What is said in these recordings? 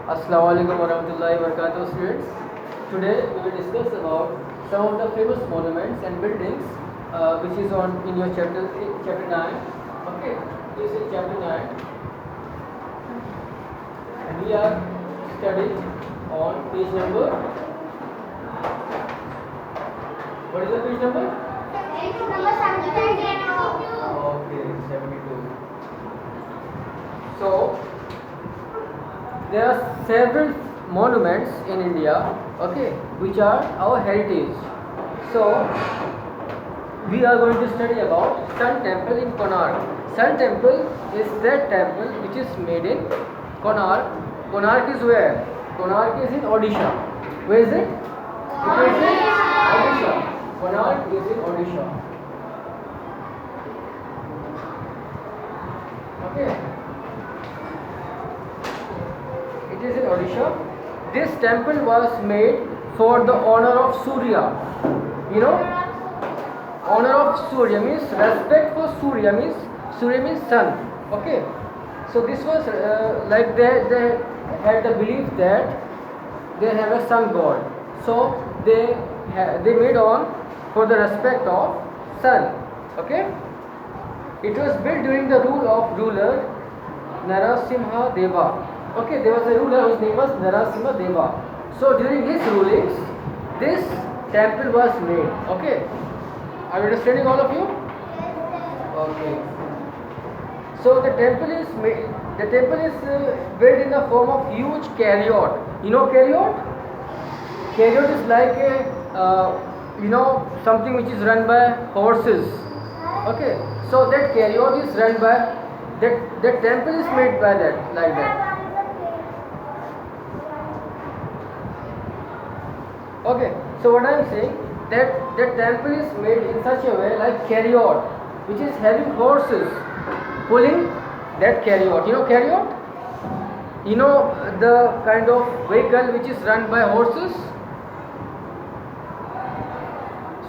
Assalamualaikum warahmatullahi wabarakatuh, students. Today we will discuss about some of the famous monuments and buildings which is on in your chapter 9. Okay, this is chapter 9 and we are studying on page number. What is the page number? Page number 72. Okay, 72. So there are several monuments in India, okay, which are our heritage. So we are going to study about Sun Temple in Konark. Sun Temple is that temple which is made in Konark. Konark is where? Konark is in Odisha. Where is it? It is in Odisha. Konark is in Odisha. Okay. It is in Odisha. This temple was made for the honor of Surya. You know, honor of Surya means respect for Surya means sun. Okay. So this was like they had the belief that they have a sun god. So they made on for the respect of sun. Okay. It was built during the rule of ruler Narasimha Deva. Okay, there was a ruler whose name was Narasimha Deva. So during his rulings, this temple was made. Okay, are you understanding, all of you? Okay. So the temple is made. The temple is built in the form of huge chariot. You know chariot? Chariot is like a something which is run by horses. Okay. So that chariot is run by that temple is made by that, like that. Okay, so what I am saying, that temple is made in such a way like chariot, which is having horses pulling that chariot. You know chariot? You know the kind of vehicle which is run by horses?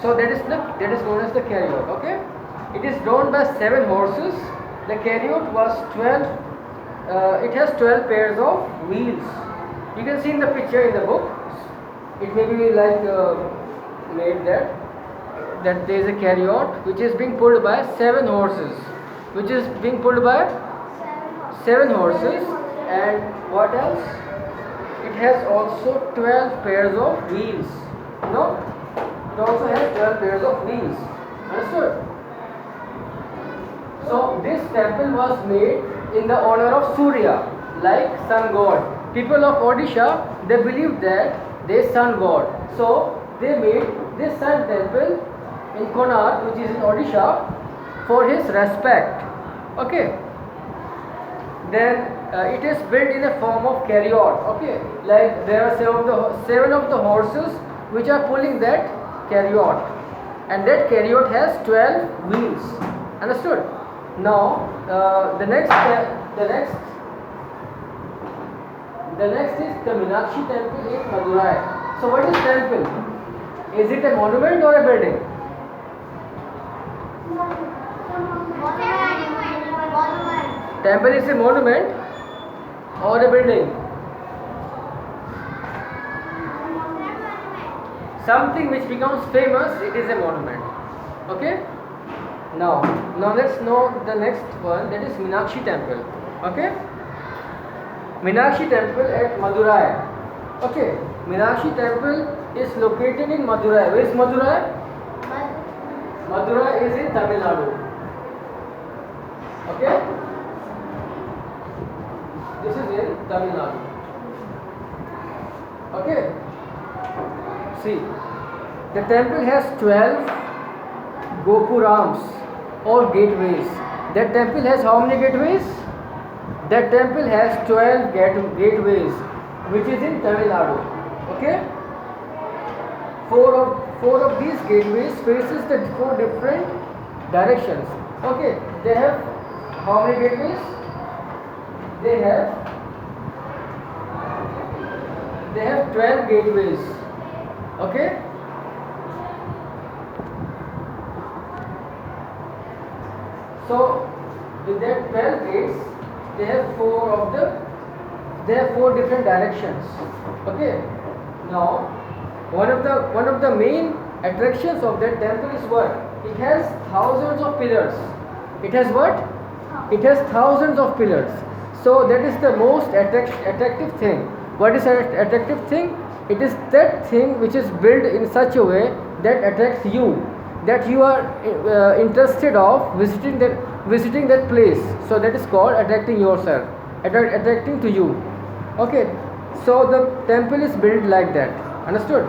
So that is known as the chariot. Okay, it is drawn by 7 horses. The chariot was 12. It has 12 pairs of wheels. You can see in the picture in the book. It may be like made that there is a chariot which is being pulled by 7 horses, and what else? It has also 12 pairs of wheels. No, it also has 12 pairs of wheels. Understood? So this temple was made in the honor of Surya, like sun god. People of Odisha, they believe that they sun god. So they made this sun temple in Konark, which is in Odisha, for his respect. Okay. Then it is built in a form of chariot. Okay. Like there are 7 of the horses which are pulling that chariot, and that chariot has 12 wheels. Understood? Now the next is the Meenakshi Temple in Madurai. So what is temple? Is it a monument or a building? Temple is a monument or a building? Something which becomes famous, it is a monument. Okay? Now let's know the next one, that is Meenakshi Temple. Okay? Meenakshi Temple at Madurai. Okay, Meenakshi Temple is located in Madurai. Where is Madurai? Madurai is in Tamil Nadu. Okay? This is in Tamil Nadu. Okay? See, the temple has 12 gopurams or gateways. That temple has how many gateways? That temple has 12 gateways, which is in Tamil Nadu. Okay? Four of these gateways faces the 4 different directions. Okay? They have how many gateways? They have 12 gateways. Okay? So with that 12 gates, they have 4 of they have 4 different directions. Okay. Now, one of the main attractions of that temple is what? It has thousands of pillars. It has what? It has thousands of pillars. So that is the most attractive thing. What is an attractive thing? It is that thing which is built in such a way that attracts you, that you are interested of visiting that place. So that is called attracting yourself, attracting to you. Okay. So the temple is built like that. Understood?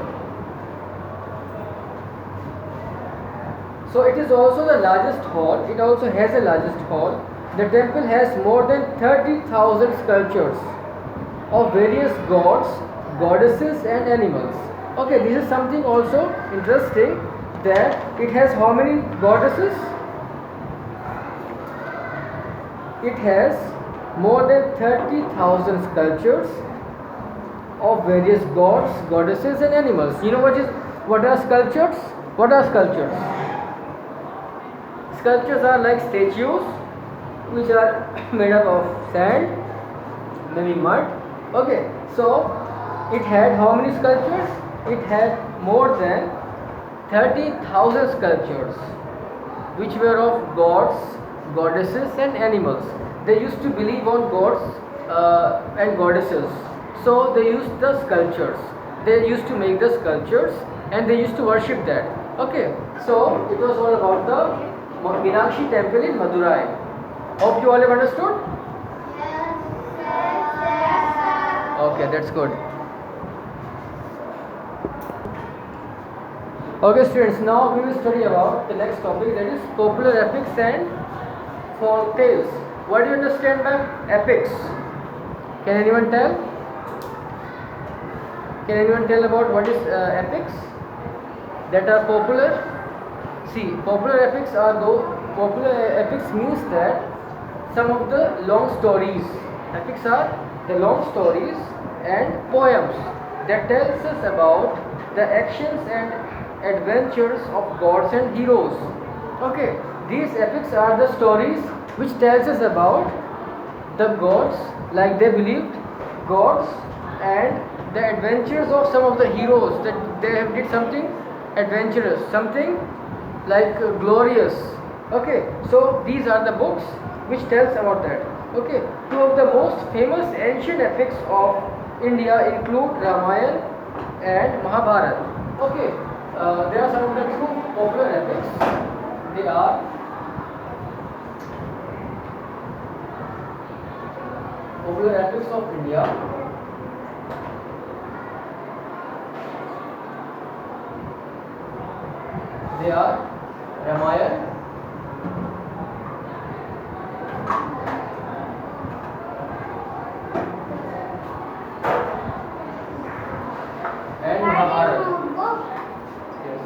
So it is also the largest hall. It also has the largest hall. The temple has more than 30,000 sculptures of various gods, goddesses and animals. Okay, this is something also interesting, that it has how many goddesses? It has more than 30,000 sculptures of various gods, goddesses and animals. You know what are sculptures? What are sculptures? Sculptures are like statues which are made up of sand, maybe mud. Okay, so it had how many sculptures? It had more than 30,000 sculptures which were of gods, goddesses and animals. They used to believe on gods and goddesses. So they used the sculptures. They used to make the sculptures and they used to worship that. Okay, so it was all about the Meenakshi Temple in Madurai. Hope you all have understood? Okay, that's good. Okay students, now we will study about the next topic, that is popular epics and folk tales. What do you understand by epics? Can anyone tell? Can anyone tell about what is epics that are popular? See, popular epics means that some of the long stories. Epics are the long stories and poems that tells us about the actions and adventures of gods and heroes. Okay, these epics are the stories which tells us about the gods, like they believed gods, and the adventures of some of the heroes, that they have did something adventurous, something like glorious. Okay, so these are the books which tells about that. Okay, 2 of the most famous ancient epics of India include Ramayana and Mahabharata. Okay, there are some of the 2 popular epics. They are popular epics of India. They are Ramayana and Mahabharata. Yes.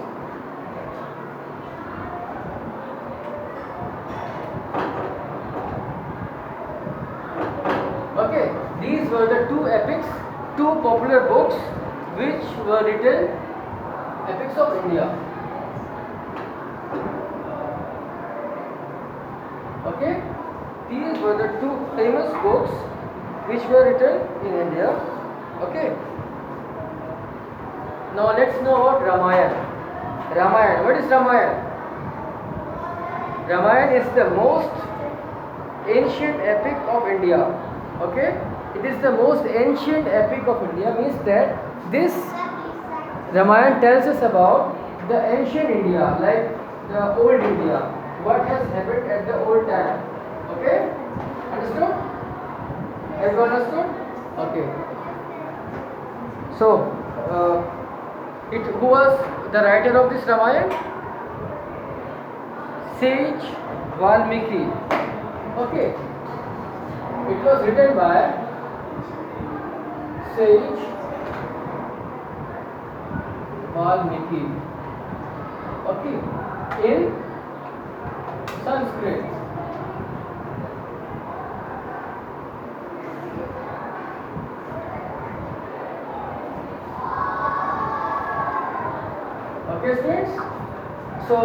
Okay, these were the 2 epics, 2 popular books which were written, epics of India. Okay, these were the 2 famous books which were written in India. Okay, now let's know about Ramayana. Ramayana, what is Ramayana? Ramayana is the most ancient epic of India. Okay, it is the most ancient epic of India, means that this Ramayana tells us about the ancient India, like the old India, what has happened at the old time. Okay, understood? Everyone understood? Okay. So, who was the writer of this Ramayana? Sage Valmiki. Okay. It was written by Sage Valmiki. Okay. In Sanskrit. Okay, students. So,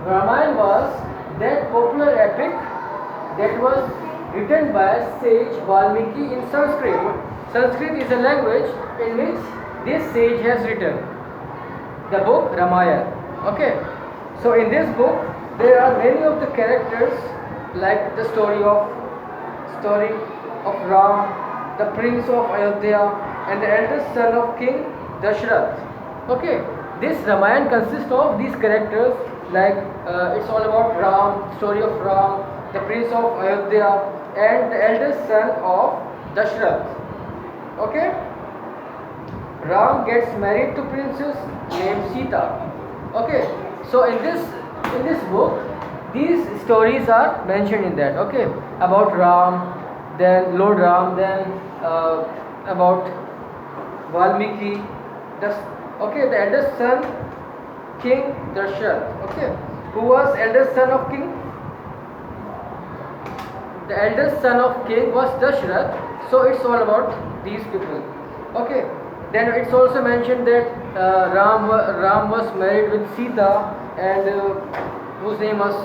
Ramayana was that popular epic that was written by Sage Valmiki in Sanskrit. Sanskrit is a language in which this sage has written the book Ramayana. Okay, so in this book there are many of the characters, like the story of Ram, the prince of Ayodhya, and the eldest son of King Dashrath. Okay, this Ramayana consists of these characters, like it's all about Ram, story of Ram, the prince of Ayodhya, and the eldest son of Dashrath. Okay, Ram gets married to princess named Sita. Okay, so in this book, these stories are mentioned in that. Okay, about Ram, then Lord Ram, then about Valmiki, the eldest son, King Dashrath. Okay, who was eldest son of king? The eldest son of king was Dashrath. So it's all about these people. Okay, then it's also mentioned that Ram was married with Sita, and whose name was,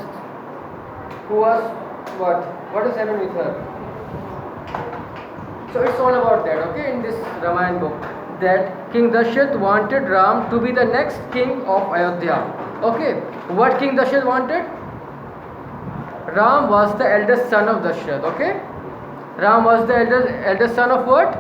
who was what has happened with her. So it's all about that. Okay, in this Ramayana book, that King Dashrath wanted Ram to be the next king of Ayodhya. Okay, what King Dashrath wanted? Ram was the eldest son of Dashrath. Okay, Ram was the eldest son of what?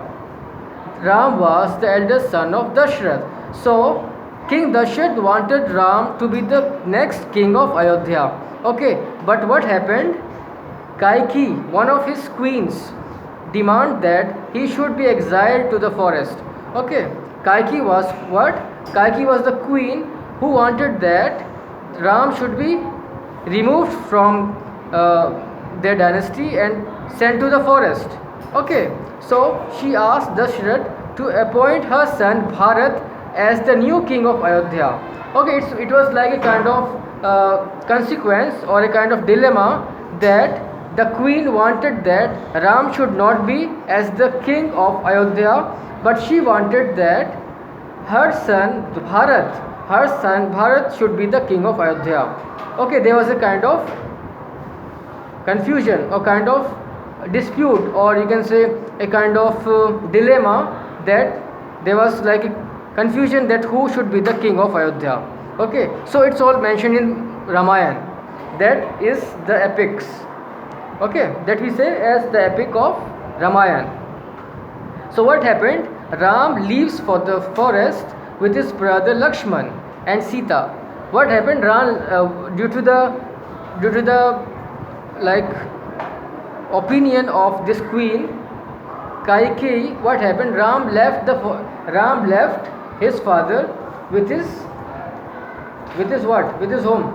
Ram was the eldest son of Dashrath. So King Dashrath wanted Ram to be the next king of Ayodhya. Okay, but what happened? Kaikeyi, one of his queens, demand that he should be exiled to the forest. Okay, Kaikeyi was what? Kaikeyi was the queen who wanted that Ram should be removed from their dynasty and sent to the forest. Okay, so she asked Dashrath to appoint her son Bharat as the new king of Ayodhya. Okay, it was like a kind of consequence or a kind of dilemma, that the queen wanted that Ram should not be as the king of Ayodhya, but she wanted that her son Bharat should be the king of Ayodhya. Okay, there was a kind of confusion or kind of dispute, or you can say a kind of dilemma, that there was like a confusion that who should be the king of Ayodhya. Okay, so it's all mentioned in Ramayana. That is the epics. Okay, that we say as the epic of Ramayana. So what happened? Ram leaves for the forest with his brother Lakshman and Sita. What happened? Ram, due to the like opinion of this queen Kaikeyi, what happened? Ram left his father with his what? With his home.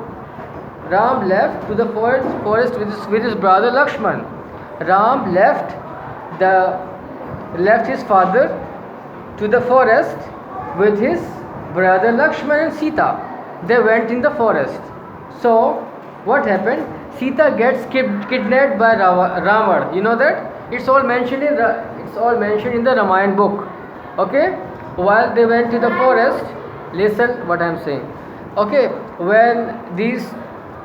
Ram left to the forest with his brother Lakshman. Ram left his father to the forest with his brother Lakshman and Sita. They went in the forest. So what happened? Sita gets kidnapped by Ravan. You know that? It's all mentioned in the Ramayana book. Okay? While they went to the forest, listen what I am saying. Okay, when these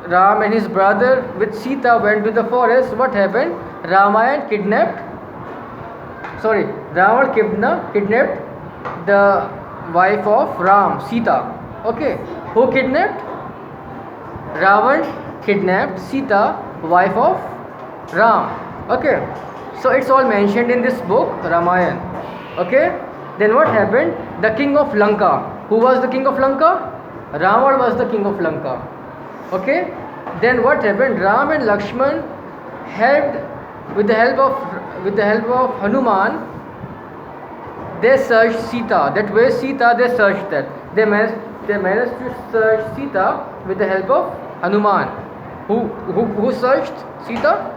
Ram and his brother with Sita went to the forest, what happened? Ravan kidnapped the wife of Ram, Sita. Okay, who kidnapped? Ravan kidnapped Sita, wife of Ram. Okay, so it's all mentioned in this book Ramayana. Okay, then what happened? The king of Lanka. Who was the king of Lanka? Ravan was the king of Lanka. Okay, then what happened? Ram and Lakshman helped with the help of Hanuman. They searched Sita. That way Sita, they searched that. They managed to search Sita with the help of Hanuman. Who searched Sita?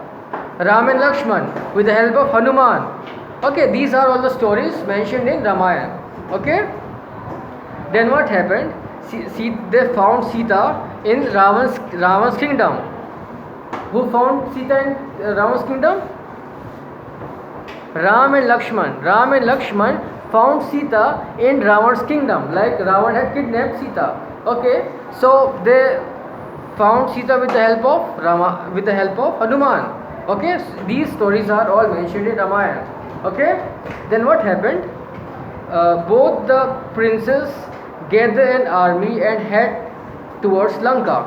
Ram and Lakshman with the help of Hanuman. Okay, these are all the stories mentioned in Ramayana. Okay, then what happened? They found Sita in Ravan's kingdom. Who found Sita in Ravan's kingdom? Ram and Lakshman found Sita in Ravan's kingdom. Like Ravan had kidnapped Sita. Okay, so they found Sita with the help of Hanuman. Okay, so these stories are all mentioned in Ramayana. Okay, then what happened? Both the princes gathered an army and head towards Lanka.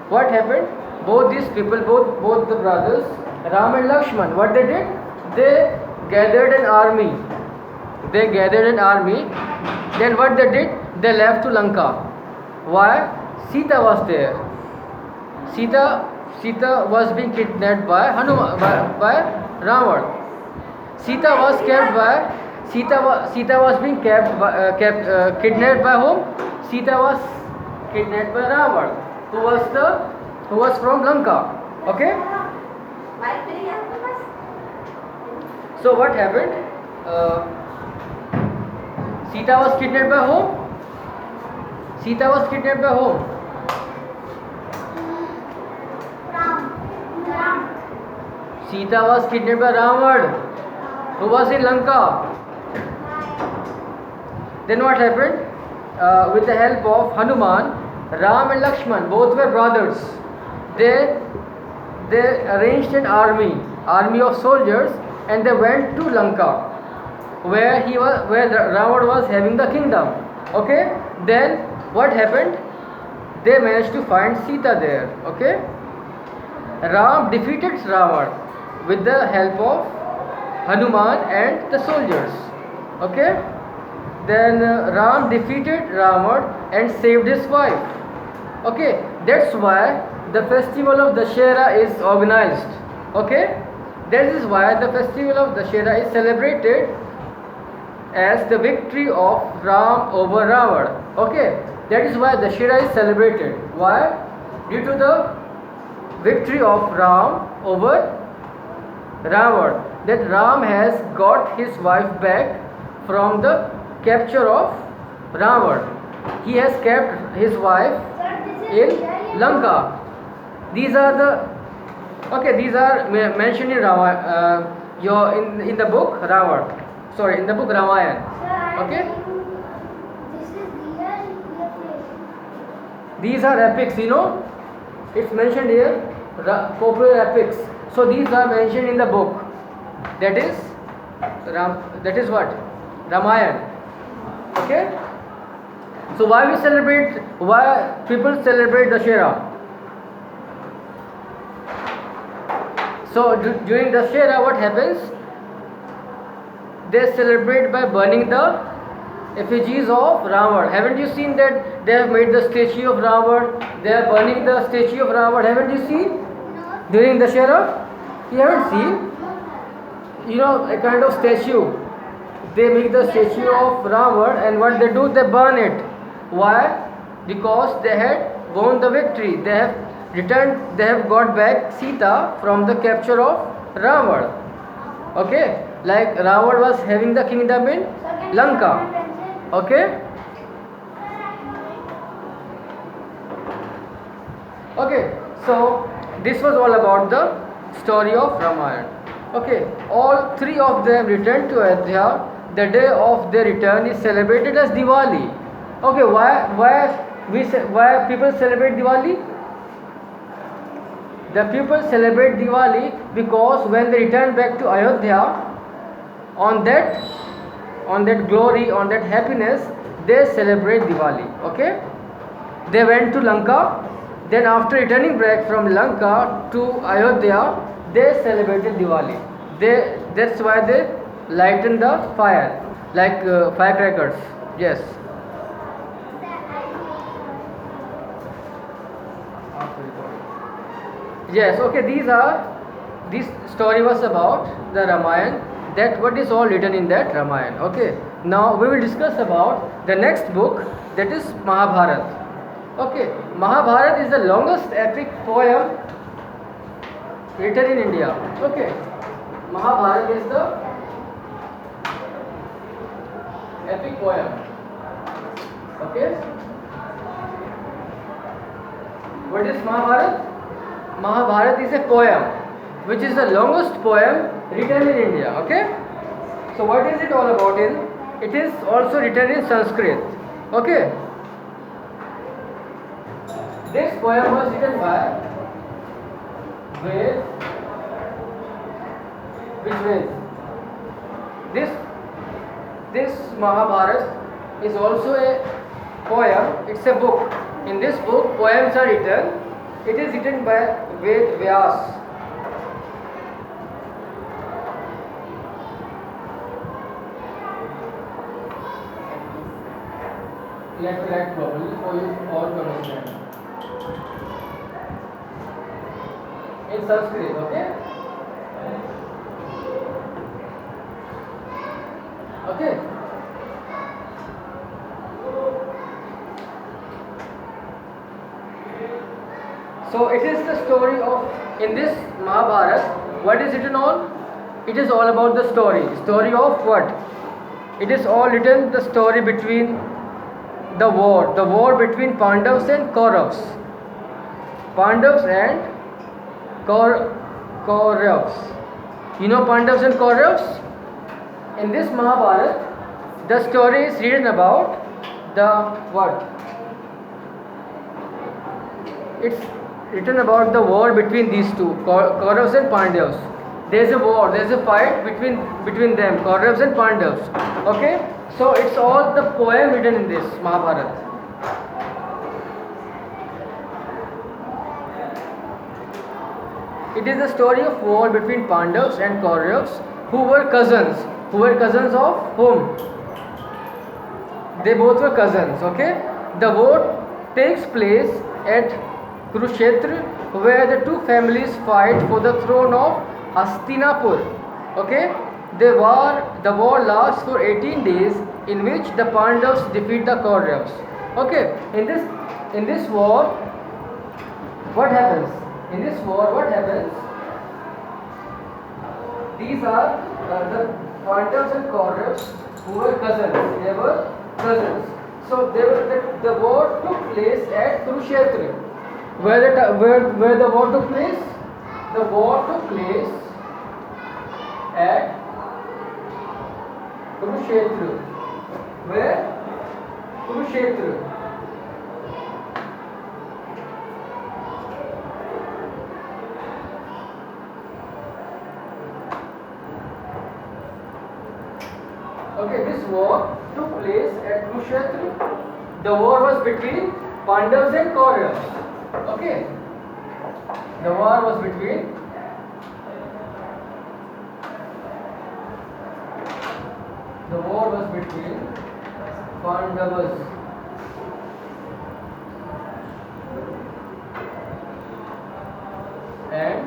What happened? Both these people, both the brothers, Ram and Lakshman, what they did? They gathered an army. They gathered an army. Then what they did? They left to Lanka. Why? Sita was there. Sita was being kidnapped by Hanuman, by Ravan. Sita was being kidnapped by whom? Sita was kidnapped by Ravan, who was from Lanka. Okay. So what happened? Sita was kidnapped by whom? Sita was kidnapped by whom? Sita was kidnapped by Ravan, who was in Lanka. Then what happened? With the help of Hanuman, Ram and Lakshman, both were brothers. They arranged an army of soldiers, and they went to Lanka, where Ravan was having the kingdom. Okay. Then what happened? They managed to find Sita there. Okay. Ram defeated Ravan with the help of Hanuman and the soldiers. Okay. Then Ram defeated Ravan and saved his wife. Okay. That's why the festival of Dashera is organized. Okay. That is why the festival of Dashera is celebrated as the victory of Ram over Ravan. Okay. That is why Dashera is celebrated. Why? Due to the victory of Ram over Ravan, that Ram has got his wife back from the capture of Ravan. He has kept his wife in Lanka. These are mentioned in in the book Ravan. Sorry, in the book Ramayana. Okay. These are epics, it's mentioned here, popular epics. So these are mentioned in the book. That is what? Ramayana. Okay. So why people celebrate Dashera? So during Dashera, what happens? They celebrate by burning the effigies of Ravan. Haven't you seen that they have made the statue of Ravan? They are burning the statue of Ravan. Haven't you seen? During Dashera? You haven't seen? A kind of statue. They make the statue of Ravan, and what they do? They burn it. Why? Because they had won the victory. They have got back Sita from the capture of Ravan. Okay? Like Ravan was having the kingdom in Lanka. Okay? Okay, so this was all about the story of Ramayana. Okay, all three of them returned to Ayodhya. The day of their return is celebrated as Diwali. Okay, why people celebrate Diwali? The people celebrate Diwali because when they return back to Ayodhya, on that glory, on that happiness, they celebrate Diwali. Okay, they went to Lanka. Then after returning back from Lanka to Ayodhya, they celebrated Diwali. That's why they lighten the fire, like firecrackers. Yes. Yes. Okay. This story was about the Ramayana. That what is all written in that Ramayana. Okay. Now we will discuss about the next book, that is Mahabharata. Okay. Mahabharata is the longest epic poem written in India. Okay. Mahabharata is the epic poem. Okay. What is Mahabharata? Mahabharata is a poem which is the longest poem written in India. Okay. So what is it all about in? It is also written in Sanskrit. Okay. This poem was written by Ved. Which Ved? this this Mahabharata is also a poem. It's a book. In this book, poems are written. It is written by Vyas. You have to write properly for you all to understand. In Sanskrit, okay? Okay. So it is the story of, in this Mahabharata, what is written on? It is all about the story. Story of what? It is all written the story between the war between Pandavas and Kauravas. Pandavas and Kauravas. You know Pandavas and Kauravas? In this Mahabharata, the story is written about the what? It's written about the war between these two, Kauravas and Pandavas. There is a war, there is a fight between them, Kauravas and Pandavas. Okay? So it's all the poem written in this Mahabharata. It is the story of war between Pandavas and Kauravas, who were cousins. Who were cousins of whom? They both were cousins. Okay? The war takes place at Kurukshetra, where the two families fight for the throne of Hastinapur. Okay? The war lasts for 18 days, in which the Pandavas defeat the Kauravas. Okay? In this war, what happens? In this war, what happens? These are the Pandavas and Kauravas who were cousins. They were cousins. So the war took place at Kurukshetra. Where the war took place? The war took place at Kurukshetra. Where? Kurukshetra. Okay, this war took place at Kurukshetra. The war was between Pandavas and Kauravas. Okay. The war was between Pandavas and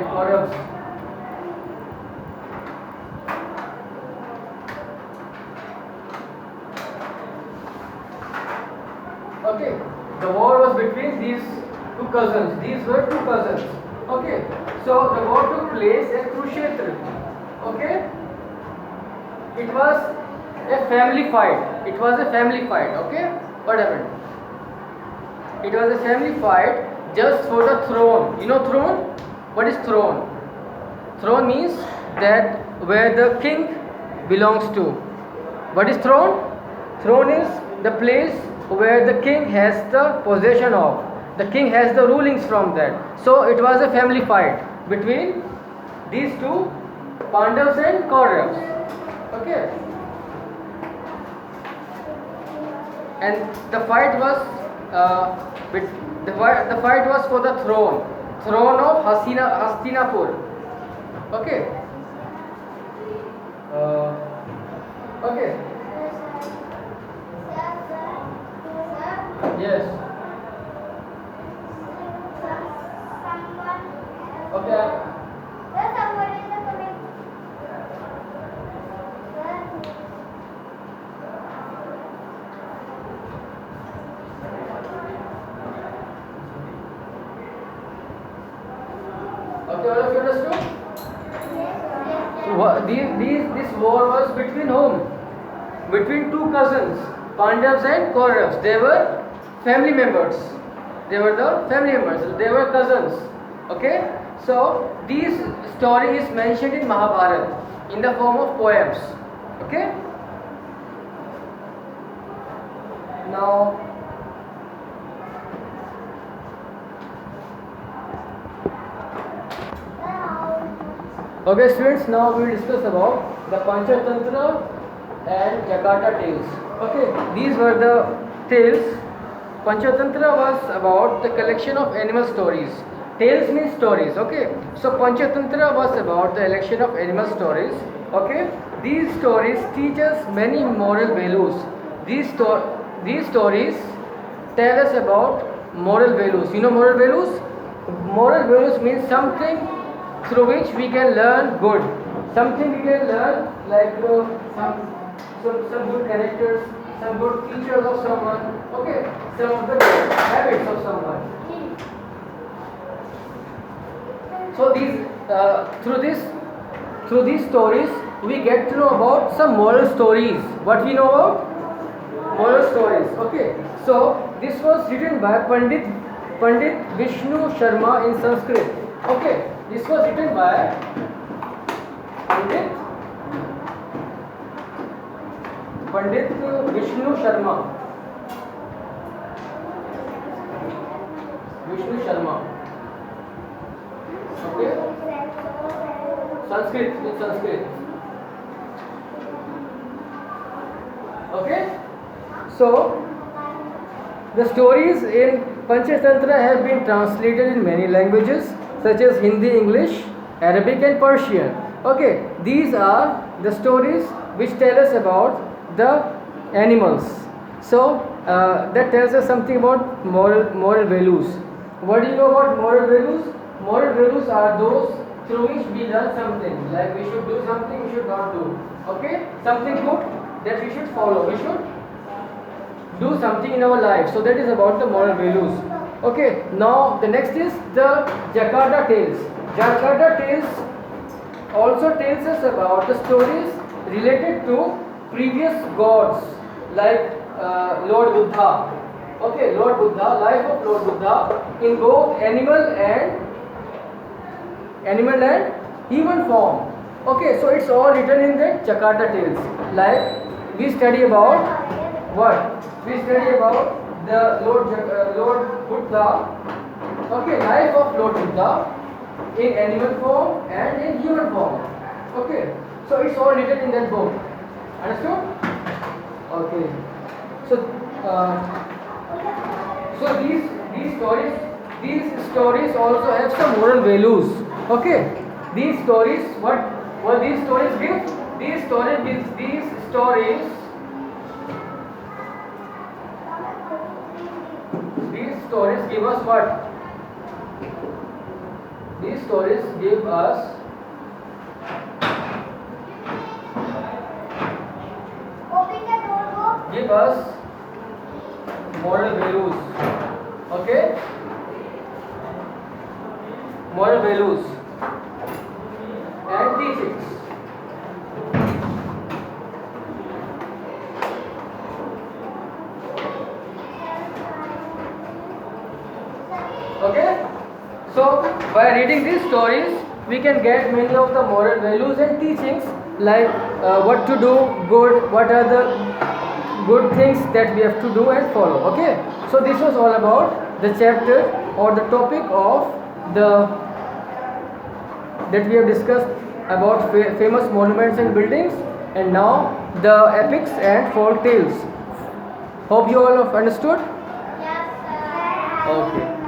Kauravas. Okay, the war was between these two cousins. These were two cousins. Okay, so the war took place at Kurukshetra. Okay, it was a family fight. Okay, what happened? It was a family fight just for the throne. You know throne? What is throne? Throne means that where the king belongs to. What is throne? Throne is the place where the king has the possession of. The king has the rulings from that. So it was a family fight between these two, Pandavas and Kauravas. Okay. And the fight was for the throne of Hastinapur. Okay. Okay. Yes. Okay. Okay, all of you understood? So this war was between whom? Between two cousins, Pandavas and Kauravas. They were family members. They were cousins. Okay? So this story is mentioned in Mahabharata in the form of poems. Okay? Now, Okay, students, now we will discuss about the Panchatantra and Jakarta tales. Okay, these were the tales. Panchatantra was about the collection of animal stories. Tales means stories. Okay, so Panchatantra was about the collection of animal stories. Okay, these stories teach us many moral values. These stories tell us about moral values. You know moral values? Moral values means something through which we can learn good. Something we can learn like some good characters, some good features of someone. Okay, some of the good habits of someone. So through these stories we get to know about some moral stories. What we know about? Moral stories. Okay, so this was written by Pandit Vishnu Sharma in Sanskrit. Okay, this was written by Pandit Vishnu Sharma. Vishnu Sharma. Okay, Sanskrit, in Sanskrit. Okay, so the stories in Panchatantra have been translated in many languages such as Hindi, English, Arabic and Persian. Okay, these are the stories which tell us about the animals. So that tells us something about moral values. What do you know about moral values? Moral values are those through which we learn something. Like we should do something, we should not do. Okay, something good that we should follow. We should do something in our life. So that is about the moral values. Okay, now the next is the Jakarta tales. Jakarta tales also tells us about the stories related to previous gods like Lord Buddha. Okay, Lord Buddha, life of Lord Buddha in both animal and human form. Okay, so it's all written in the Jakarta tales. Like we study about what? We study about the Lord Buddha. Okay, life of Lord Buddha in animal form and in human form. Okay, so it's all written in that book. Understood? Okay. So these stories also have some moral values. Okay, these stories, what these stories give? These stories give us what? These stories give us moral values. Okay, moral values and teachings. Okay, so by reading these stories we can get many of the moral values and teachings, like what to do good, what are the good things that we have to do and follow. Okay, so this was all about the chapter or the topic of that we have discussed about famous monuments and buildings, and now the epics and folk tales. Hope you all have understood. Yes, sir. Okay.